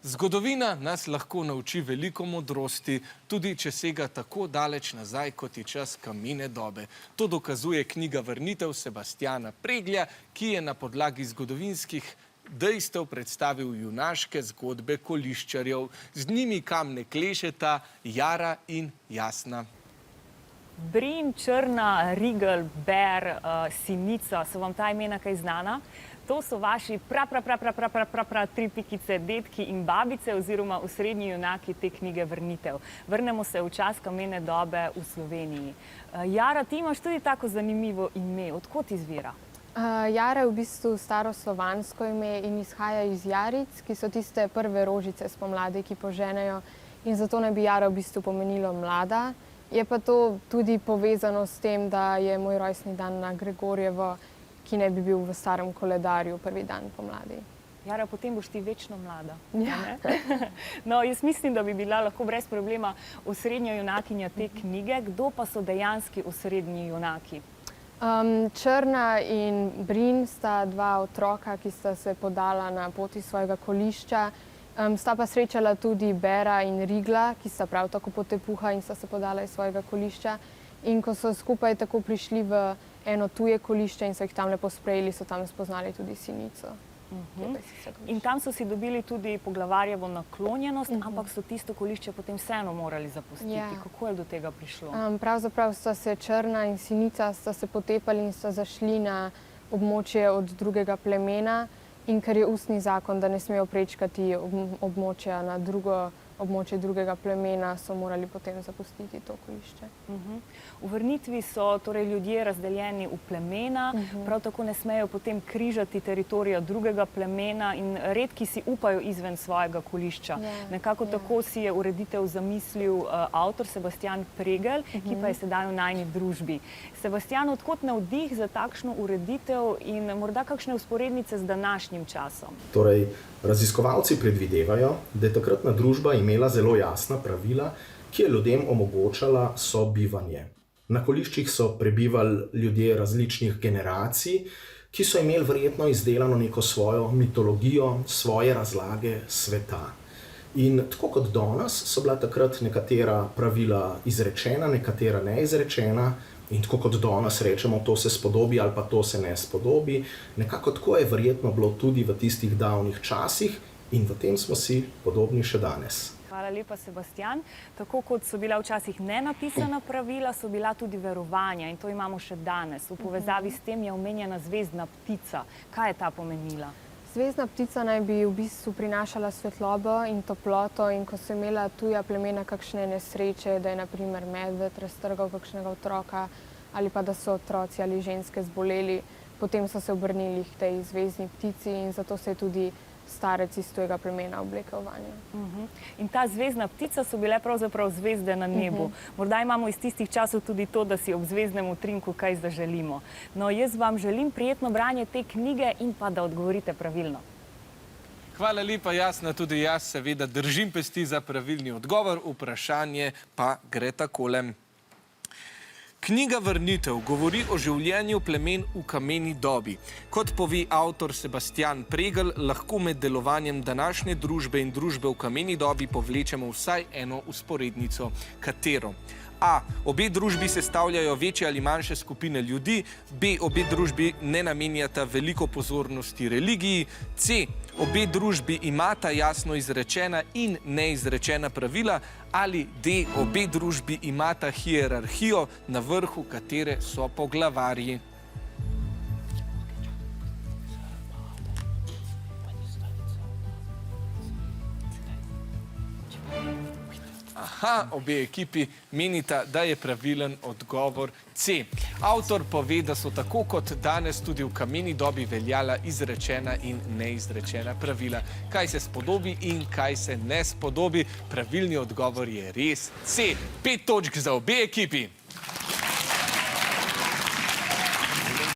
Zgodovina nas lahko nauči veliko modrosti, tudi če sega tako daleč nazaj, kot je čas kamene dobe. To dokazuje knjiga Vrnitev Sebastjana Preglja, ki je na podlagi zgodovinskih dejstev predstavil junaške zgodbe koliščarjev. Z njimi kam ne klešeta Jara in Jasna. Brin, Črna, Rigel, Ber, Sinica, so vam ta imena kaj znana? To so vaši tri pikice, dedki in babice oziroma osrednji junaki te knjige Vrnitev. Vrnemo se v čas kamene dobe v Sloveniji. Jara, ti imaš tudi tako zanimivo ime. Odkot izvira? Jara je v bistvu staroslovansko ime in izhaja iz jaric, ki so tiste prve rožice spomladi, ki poženejo. In zato naj bi Jara v bistvu pomenilo mlada. Je pa to tudi povezano s tem, da je moj rojstni dan na Gregorjevo, ki naj bi bil v starem koledarju prvi dan pomladi. Jara, potem boš ti večno mlada. Ja. No, jaz mislim, da bi bila lahko brez problema osrednja junakinja te knjige. Kdo pa so dejanski osrednji junaki? Črna in Brin sta dva otroka, ki sta se podala na poti svojega kolišča. Sta pa srečala tudi Bera in Rigla, ki sta prav tako potepuha in sta se podala iz svojega kolišča. In ko so skupaj tako prišli v eno tuje kolišče in so jih tam lepo sprejeli, so tam spoznali tudi Sinico. In tam so si dobili tudi poglavarjevo naklonjenost, ampak so tisto kolišče potem vseeno morali zapustiti. Kako je do tega prišlo? Pravzaprav sta se Črna in Sinica sta se potepali in sta zašli na območje od drugega plemena. In ker je ustni zakon, da ne smejo prečkati območja na drugo območje drugega plemena, so morali potem zapustiti to kolišče. V vrnitvi so torej ljudje razdeljeni v plemena, prav tako ne smejo potem križati teritorija drugega plemena in redki si upajo izven svojega kolišča. Nekako tako si je ureditev zamislil avtor Sebastjan Pregelj, ki pa je sedaj v najini družbi. Sebastjan, odkot navdih za takšno ureditev in morda kakšne vzporednice z današnjim časom? Torej, raziskovalci predvidevajo, da je takratna družba imela zelo jasna pravila, ki je ljudem omogočala sobivanje. Na koliščih so prebivali ljudje različnih generacij, ki so imeli verjetno izdelano neko svojo mitologijo, svoje razlage sveta. In tako kot danes so bila takrat nekatera pravila izrečena, nekatera neizrečena, in tako kot danes rečemo, to se spodobi ali pa to se ne spodobi, nekako tako je verjetno bilo tudi v tistih davnih časih in v tem smo si podobni še danes. Hvala lepa, Sebastjan. Tako kot so bila včasih nenapisana pravila, so bila tudi verovanja in to imamo še danes. V povezavi s tem je omenjena zvezdna ptica. Kaj je ta pomenila? Zvezdna ptica naj bi v bistvu prinašala svetlobo in toploto in ko so imela tuja plemena kakšne nesreče, da je na primer medved raztrgal kakšnega otroka ali pa da so otroci ali ženske zboleli, potem so se obrnili k tej zvezdni ptici in zato se je tudi starec iz tujega plemena oblekel vanjo. In ta zvezdna ptica so bile pravzaprav zvezde na nebu. Morda imamo iz tistih časov tudi to, da si ob zvezdnem utrinku kaj zaželimo. No, jaz vam želim prijetno branje te knjige in pa da odgovorite pravilno. Hvala lepa, Jasna, tudi jaz seveda držim pesti za pravilni odgovor. Vprašanje pa gre takole. Knjiga Vrnitev govori o življenju plemen v kameni dobi. Kot pove avtor Sebastjan Pregelj, lahko med delovanjem današnje družbe in družbe v kameni dobi povlečemo vsaj eno vzporednico. Katero? A. Obe družbi sestavljajo večje ali manjše skupine ljudi. B. Obe družbi ne namenjata veliko pozornosti religiji. C. Obe družbi imata jasno izrečena in neizrečena pravila. Ali D. Obe družbi imata hierarhijo, na vrhu katere so poglavarji. Aha, obe ekipi menita, da je pravilen odgovor C. Avtor pove, da so tako kot danes tudi v kameni dobi veljala izrečena in neizrečena pravila. Kaj se spodobi in kaj se ne spodobi? Pravilni odgovor je res C. 5 točk za obe ekipi.